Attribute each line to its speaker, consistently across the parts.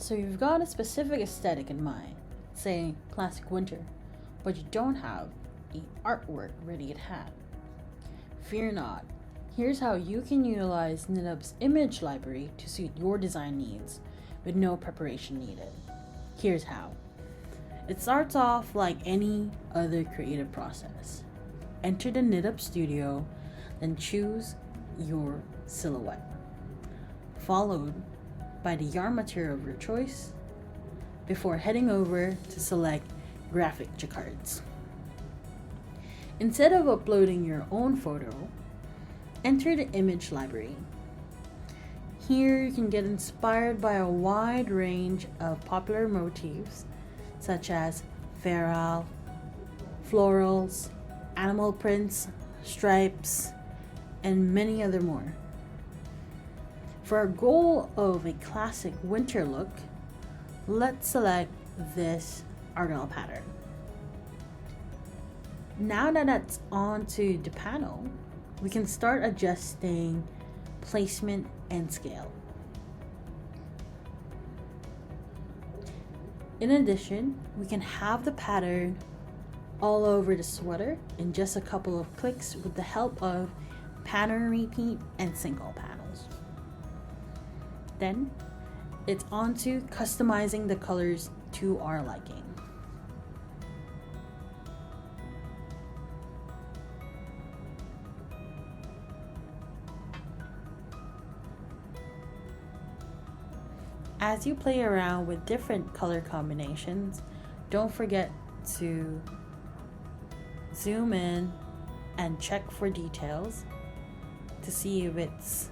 Speaker 1: So you've got a specific aesthetic in mind, say classic winter, but you don't have the artwork ready at hand. Fear not. Here's how you can utilize Knitup's image library to suit your design needs with no preparation needed. Here's how. It starts off like any other creative process. Enter the Knitup studio, then choose your silhouette, followed by the yarn material of your choice, before heading over to select graphic jacquards. Instead of uploading your own photo, enter the image library. Here you can get inspired by a wide range of popular motifs such as feral, florals, animal prints, stripes, and many other more. For our goal of a classic winter look, let's select this argyle pattern. Now that that's onto the panel, we can start adjusting placement and scale. In addition, we can have the pattern all over the sweater in just a couple of clicks with the help of pattern repeat and single panels. Then it's on to customizing the colors to our liking. As you play around with different color combinations, don't forget to zoom in and check for details to see if it's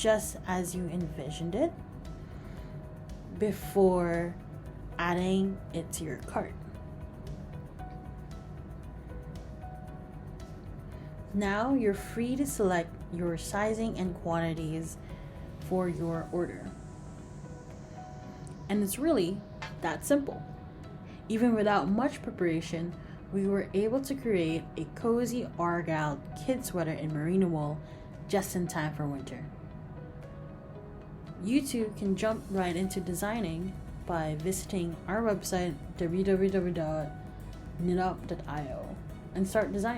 Speaker 1: just as you envisioned it before adding it to your cart. Now you're free to select your sizing and quantities for your order. And it's really that simple. Even without much preparation, we were able to create a cozy argyle kid sweater in merino wool just in time for winter. You too can jump right into designing by visiting our website www.knitup.io and start designing.